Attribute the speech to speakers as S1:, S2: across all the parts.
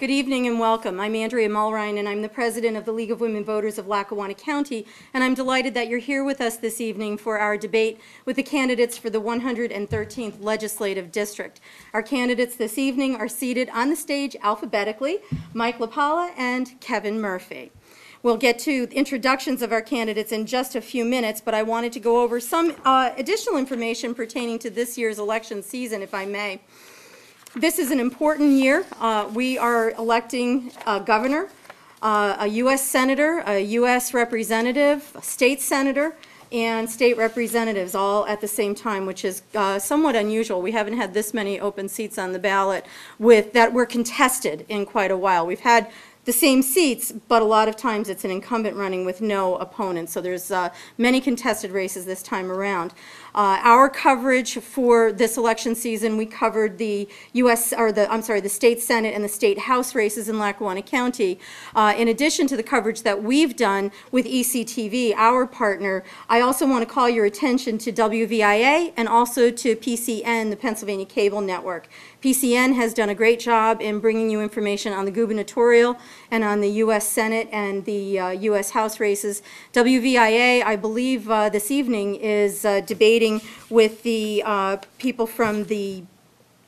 S1: Good evening and welcome. I'm Andrea Mulrine, and I'm the president of the League of Women Voters of Lackawanna County, and I'm delighted that you're here with us this evening for our debate with the candidates for the 113th Legislative District. Our candidates this evening are seated on the stage alphabetically, Mike LaPala and Kevin Murphy. We'll get to introductions of our candidates in just a few minutes, but I wanted to go over some additional information pertaining to this year's election season, if I may. This is an important year. We are electing a governor, a U.S. senator, a U.S. representative, a state senator, and state representatives all at the same time, which is somewhat unusual. We haven't had this many open seats on the ballot that were contested in quite a while. We've had the same seats, but a lot of times it's an incumbent running with no opponent. So there's many contested races this time around. Our coverage for this election season, we covered the the state Senate and the state House races in Lackawanna County. In addition to the coverage that we've done with ECTV, our partner, I also want to call your attention to WVIA and also to PCN, the Pennsylvania Cable Network. PCN has done a great job in bringing you information on the gubernatorial and on the U.S. Senate and the U.S. House races. WVIA, I believe this evening, is debating with the people from the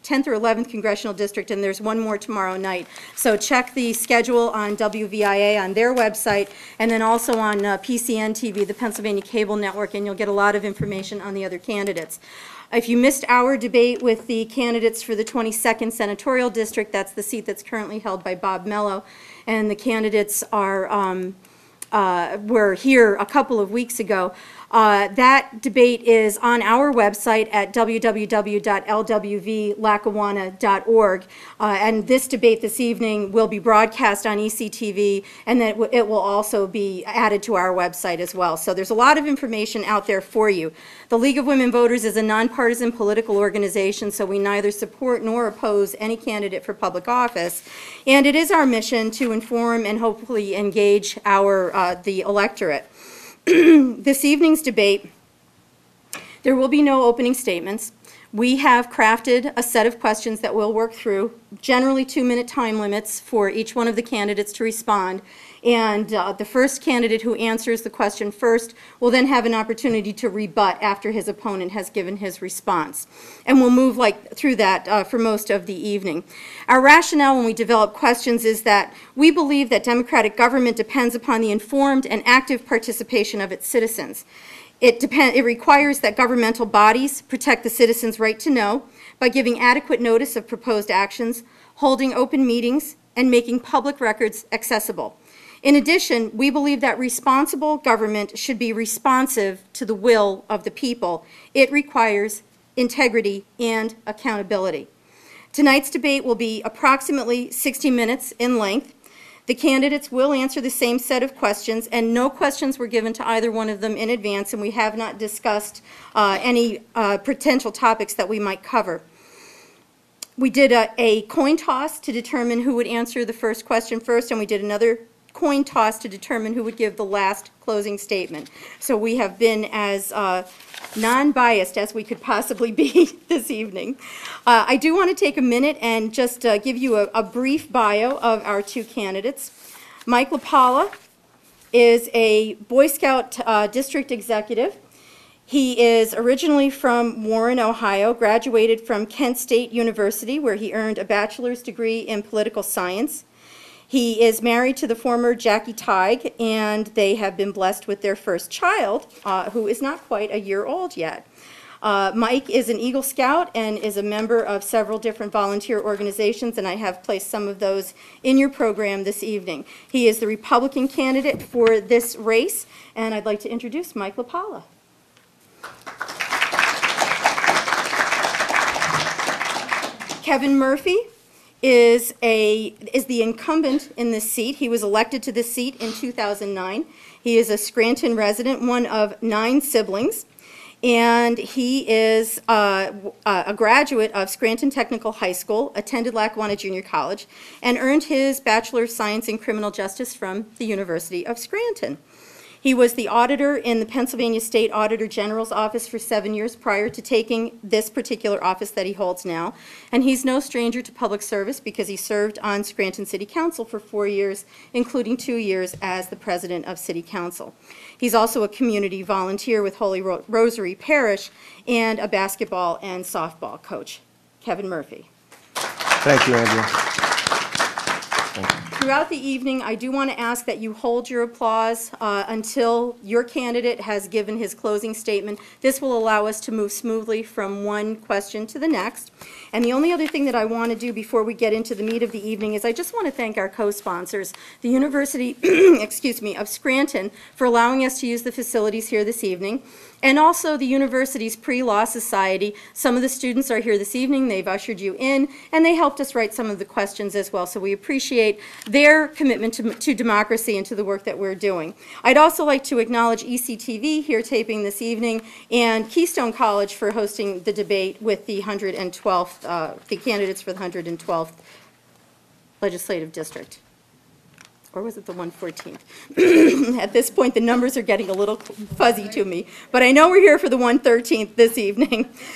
S1: 10th or 11th Congressional District, and there's one more tomorrow night. So check the schedule on WVIA on their website, and then also on PCN TV, the Pennsylvania Cable Network, and you'll get a lot of information on the other candidates. If you missed our debate with the candidates for the 22nd Senatorial District, that's the seat that's currently held by Bob Mello, and the candidates were here a couple of weeks ago. That debate is on our website at www.lwvlackawanna.org, and this debate this evening will be broadcast on ECTV, and then it will also be added to our website as well. So there's a lot of information out there for you. The League of Women Voters is a nonpartisan political organization, so we neither support nor oppose any candidate for public office, and it is our mission to inform and hopefully engage the electorate. This evening's debate, there will be no opening statements. We have crafted a set of questions that we'll work through, generally 2-minute time limits for each one of the candidates to respond. And the first candidate who answers the question first will then have an opportunity to rebut after his opponent has given his response. And we'll move through that for most of the evening. Our rationale when we develop questions is that we believe that democratic government depends upon the informed and active participation of its citizens. It requires that governmental bodies protect the citizens' right to know by giving adequate notice of proposed actions, holding open meetings, and making public records accessible. In addition, we believe that responsible government should be responsive to the will of the people. It requires integrity and accountability. Tonight's debate will be approximately 60 minutes in length. The candidates will answer the same set of questions, and no questions were given to either one of them in advance, and we have not discussed any potential topics that we might cover. We did a coin toss to determine who would answer the first question first, and we did another coin toss to determine who would give the last closing statement. So we have been as non-biased as we could possibly be this evening. I do want to take a minute and just give you a brief bio of our two candidates. Mike LaPala is a Boy Scout district executive. He is originally from Warren, Ohio, graduated from Kent State University, where he earned a bachelor's degree in political science. He is married to the former Jackie Teig, and they have been blessed with their first child, who is not quite a year old yet. Mike is an Eagle Scout and is a member of several different volunteer organizations, and I have placed some of those in your program this evening. He is the Republican candidate for this race, and I'd like to introduce Mike LaPala. Kevin Murphy is the incumbent in this seat. He was elected to this seat in 2009. He is a Scranton resident, one of 9 siblings, and he is a graduate of Scranton Technical High School, attended Lackawanna Junior College, and earned his Bachelor of Science in Criminal Justice from the University of Scranton. He was the auditor in the Pennsylvania State Auditor General's office for 7 years prior to taking this particular office that he holds now. And he's no stranger to public service because he served on Scranton City Council for 4 years, including 2 years as the president of City Council. He's also a community volunteer with Holy Rosary Parish and a basketball and softball coach. Kevin Murphy.
S2: Thank you, Andrea.
S1: Throughout the evening, I do want to ask that you hold your applause until your candidate has given his closing statement. This will allow us to move smoothly from one question to the next. And the only other thing that I want to do before we get into the meat of the evening is I just want to thank our co-sponsors, the University excuse me, of Scranton, for allowing us to use the facilities here this evening, and also the university's pre-law society. Some of the students are here this evening. They've ushered you in, and they helped us write some of the questions as well. So we appreciate their commitment to democracy and to the work that we're doing. I'd also like to acknowledge ECTV here taping this evening, and Keystone College for hosting the debate with the 112th, the candidates for the 112th legislative district. Or was it the 114th? At this point, the numbers are getting a little fuzzy to me, but I know we're here for the 113th this evening.